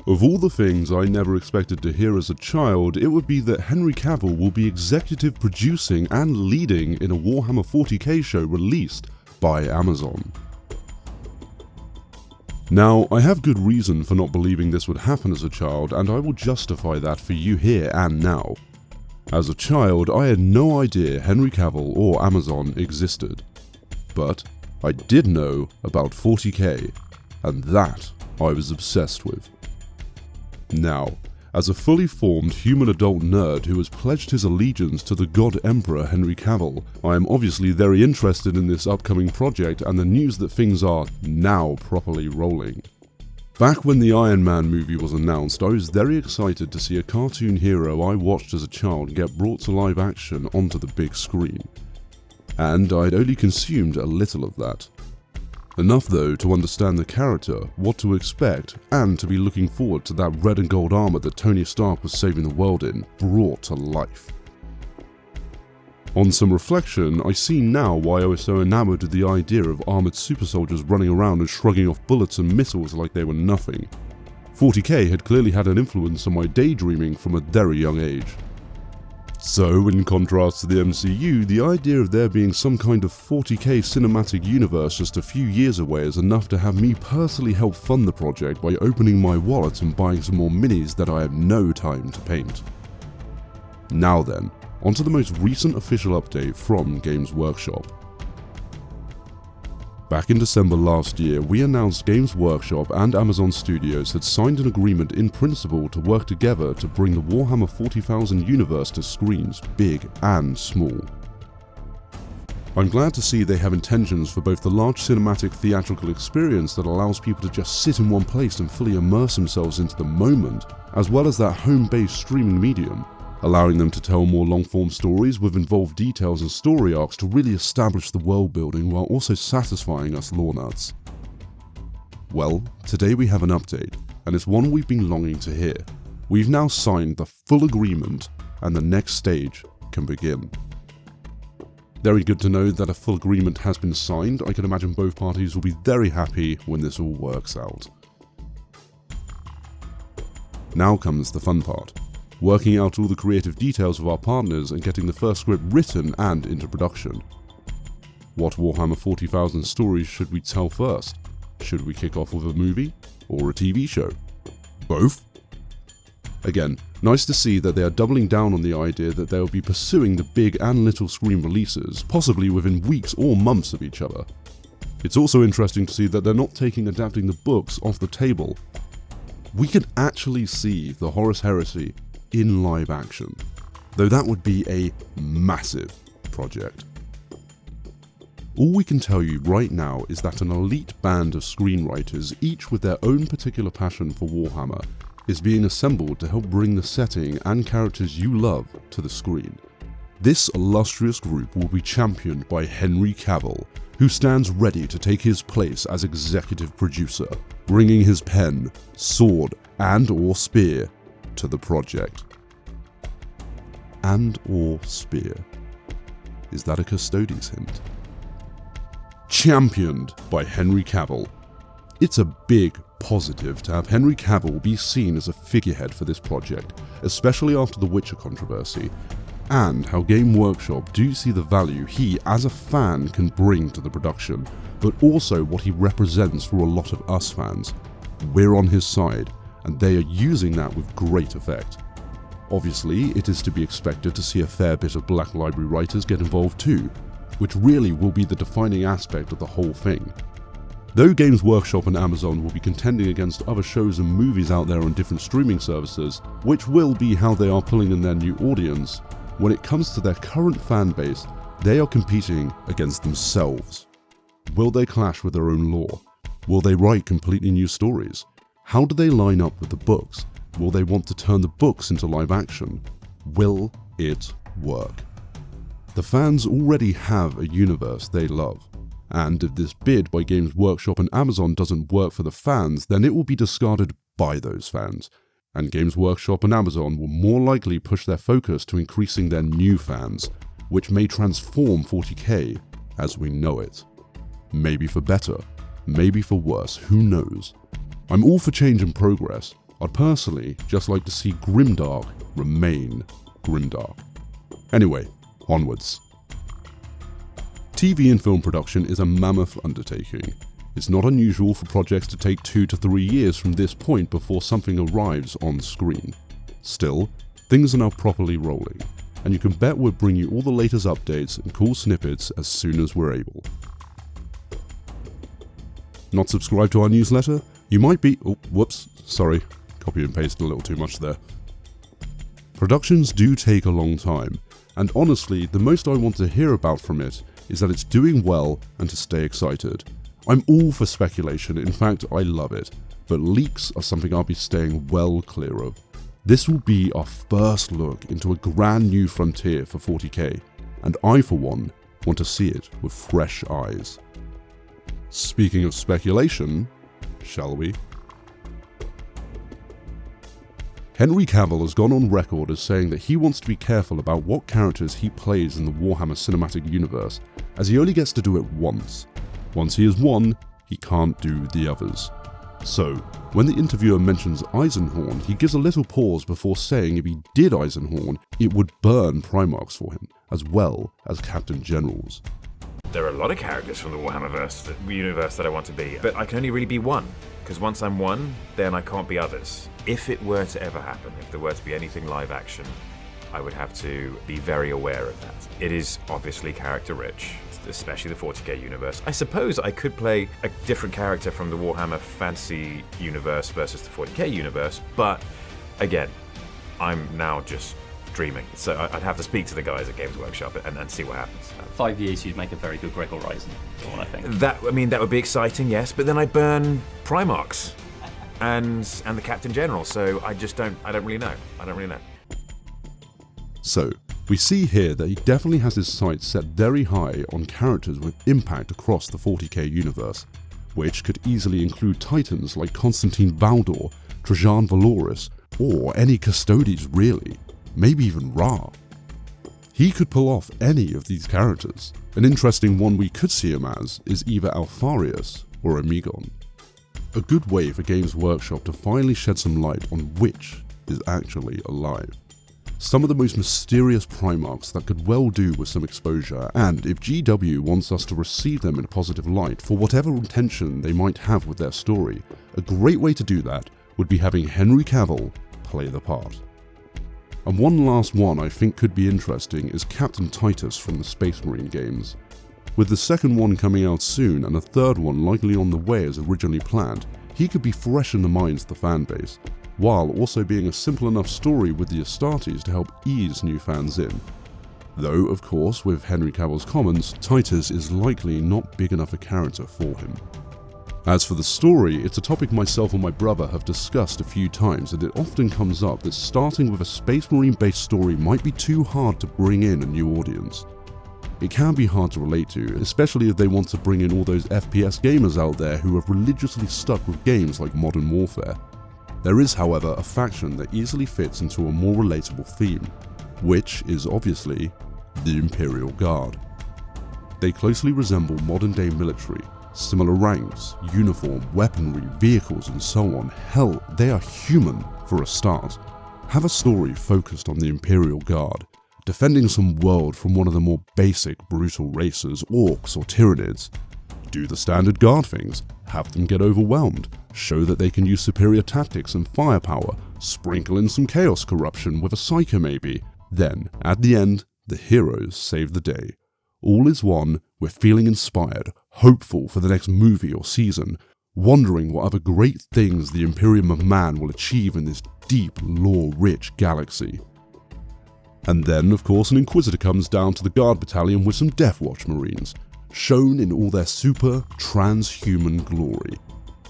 Of all the things I never expected to hear as a child, it would be that Henry Cavill will be executive producing and leading in a Warhammer 40k show released by Amazon. Now, I have good reason for not believing this would happen as a child, and I will justify that for you here and now. As a child, I had no idea Henry Cavill or Amazon existed. But I did know about 40k, and that I was obsessed with. Now, as a fully formed human adult nerd who has pledged his allegiance to the God Emperor Henry Cavill, I am obviously very interested in this upcoming project and the news that things are now properly rolling. Back when the Iron Man movie was announced, I was very excited to see a cartoon hero I watched as a child get brought to live action onto the big screen. And I'd only consumed a little of that. Enough though to understand the character, what to expect, and to be looking forward to that red and gold armor that Tony Stark was saving the world in, brought to life. On some reflection, I see now why I was so enamored with the idea of armored super soldiers running around and shrugging off bullets and missiles like they were nothing. 40k had clearly had an influence on my daydreaming from a very young age. So, in contrast to the MCU, the idea of there being some kind of 40k cinematic universe just a few years away is enough to have me personally help fund the project by opening my wallet and buying some more minis that I have no time to paint. Now then, onto the most recent official update from Games Workshop. Back in December last year, we announced Games Workshop and Amazon Studios had signed an agreement in principle to work together to bring the Warhammer 40,000 universe to screens, big and small. I'm glad to see they have intentions for both the large cinematic theatrical experience that allows people to just sit in one place and fully immerse themselves into the moment, as well as that home-based streaming medium, allowing them to tell more long-form stories with involved details and story arcs to really establish the world building while also satisfying us lore nuts. Well, today we have an update, and it's one we've been longing to hear. We've now signed the full agreement, and the next stage can begin. Very good to know that a full agreement has been signed. I can imagine both parties will be very happy when this all works out. Now comes the fun part. Working out all the creative details of our partners and getting the first script written and into production. What Warhammer 40,000 stories should we tell first? Should we kick off with a movie or a TV show? Both? Again, nice to see that they are doubling down on the idea that they will be pursuing the big and little screen releases, possibly within weeks or months of each other. It's also interesting to see that they're not taking adapting the books off the table. We could actually see the Horus Heresy in live action, though that would be a massive project. All we can tell you right now is that an elite band of screenwriters, each with their own particular passion for Warhammer, is being assembled to help bring the setting and characters you love to the screen. This illustrious group will be championed by Henry Cavill, who stands ready to take his place as executive producer, bringing his pen, sword, and/or spear to the project. And/or spear. Is that a Custodes hint? Championed by Henry Cavill. It's a big positive to have Henry Cavill be seen as a figurehead for this project, especially after the Witcher controversy, and how Game Workshop do see the value he as a fan can bring to the production, but also what he represents for a lot of us fans. We're on his side, and they are using that with great effect. Obviously, it is to be expected to see a fair bit of Black Library writers get involved too, which really will be the defining aspect of the whole thing. Though Games Workshop and Amazon will be contending against other shows and movies out there on different streaming services, which will be how they are pulling in their new audience, when it comes to their current fan base, they are competing against themselves. Will they clash with their own lore? Will they write completely new stories? How do they line up with the books? Will they want to turn the books into live action? Will it work? The fans already have a universe they love, and if this bid by Games Workshop and Amazon doesn't work for the fans, then it will be discarded by those fans, and Games Workshop and Amazon will more likely push their focus to increasing their new fans, which may transform 40k as we know it. Maybe for better, maybe for worse, who knows? I'm all for change and progress. I'd personally just like to see Grimdark remain Grimdark. Anyway, onwards. TV and film production is a mammoth undertaking. It's not unusual for projects to take 2 to 3 years from this point before something arrives on screen. Still, things are now properly rolling, and you can bet we'll bring you all the latest updates and cool snippets as soon as we're able. Not subscribed to our newsletter? You might be— oh, whoops, sorry, copy and pasted a little too much there. Productions do take a long time, and honestly, the most I want to hear about from it is that it's doing well and to stay excited. I'm all for speculation, in fact I love it, but leaks are something I'll be staying well clear of. This will be our first look into a brand new frontier for 40k, and I for one want to see it with fresh eyes. Speaking of speculation, shall we? Henry Cavill has gone on record as saying that he wants to be careful about what characters he plays in the Warhammer Cinematic Universe, as he only gets to do it once. Once he is one, he can't do the others. So, when the interviewer mentions Eisenhorn, he gives a little pause before saying if he did Eisenhorn, it would burn Primarchs for him, as well as Captain Generals. There are a lot of characters from the Warhammer universe that I want to be, but I can only really be one, because once I'm one, then I can't be others. If it were to ever happen, if there were to be anything live action, I would have to be very aware of that. It is obviously character rich, especially the 40k universe. I suppose I could play a different character from the Warhammer Fantasy universe versus the 40k universe, but again, I'm now just dreaming. So I'd have to speak to the guys at Games Workshop and see what happens. 5 years, you'd make a very good Gregor Ryzen, I think. That would be exciting, yes, but then I burn Primarchs and the Captain General, so I don't really know. So, we see here that he definitely has his sights set very high on characters with impact across the 40k universe, which could easily include titans like Constantine Baldor, Trajan Valoris, or any Custodes really, maybe even Ra. He could pull off any of these characters. An interesting one we could see him as is either Alfarius or Amigon. A good way for Games Workshop to finally shed some light on which is actually alive. Some of the most mysterious Primarchs that could well do with some exposure, and if GW wants us to receive them in a positive light for whatever intention they might have with their story, a great way to do that would be having Henry Cavill play the part. And one last one I think could be interesting is Captain Titus from the Space Marine games. With the second one coming out soon and a third one likely on the way as originally planned, he could be fresh in the minds of the fanbase, while also being a simple enough story with the Astartes to help ease new fans in. Though, of course, with Henry Cavill's comments, Titus is likely not big enough a character for him. As for the story, it's a topic myself and my brother have discussed a few times, and it often comes up that starting with a Space Marine based story might be too hard to bring in a new audience. It can be hard to relate to, especially if they want to bring in all those FPS gamers out there who have religiously stuck with games like Modern Warfare. There is, however, a faction that easily fits into a more relatable theme, which is obviously the Imperial Guard. They closely resemble modern day military, similar ranks, uniform, weaponry, vehicles and so on. Hell, they are human for a start. Have a story focused on the Imperial Guard, defending some world from one of the more basic brutal races, orcs or tyranids. Do the standard guard things, have them get overwhelmed, show that they can use superior tactics and firepower, sprinkle in some chaos corruption with a psycho maybe. Then, at the end, the heroes save the day. All is one, we're feeling inspired, hopeful for the next movie or season, wondering what other great things the Imperium of Man will achieve in this deep, lore-rich galaxy. And then, of course, an Inquisitor comes down to the Guard Battalion with some Death Watch Marines, shown in all their super transhuman glory.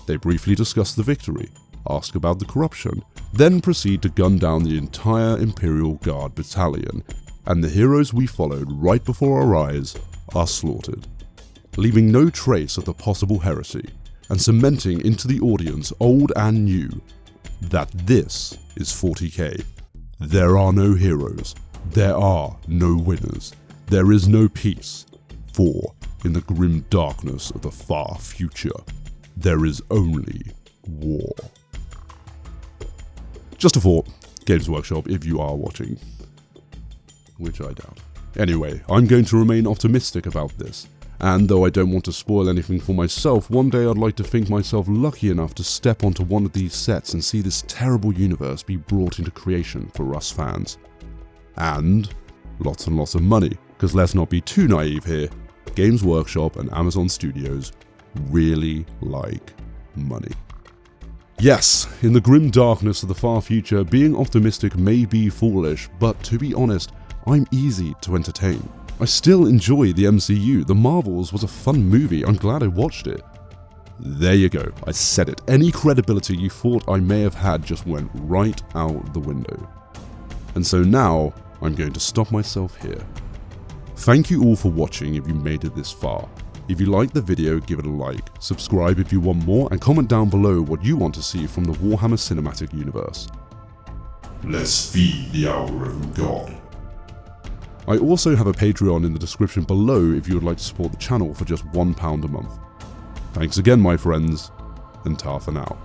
They briefly discuss the victory, ask about the corruption, then proceed to gun down the entire Imperial Guard Battalion, and the heroes we followed right before our eyes are slaughtered, leaving no trace of the possible heresy, and cementing into the audience, old and new, that this is 40k. There are no heroes, there are no winners, there is no peace, for in the grim darkness of the far future, there is only war. Just a thought, Games Workshop, if you are watching. Which I doubt. Anyway, I'm going to remain optimistic about this. And though I don't want to spoil anything for myself, one day I'd like to think myself lucky enough to step onto one of these sets and see this terrible universe be brought into creation for us fans. And lots of money, because let's not be too naive here, Games Workshop and Amazon Studios really like money. Yes, in the grim darkness of the far future, being optimistic may be foolish, but to be honest, I'm easy to entertain. I still enjoy the MCU, The Marvels was a fun movie, I'm glad I watched it. There you go, I said it. Any credibility you thought I may have had just went right out the window. And so now, I'm going to stop myself here. Thank you all for watching if you made it this far. If you liked the video, give it a like, subscribe if you want more, and comment down below what you want to see from the Warhammer Cinematic Universe. Let's feed the algorithm god. I also have a Patreon in the description below if you would like to support the channel for just £1 a month. Thanks again, my friends, and ta for now.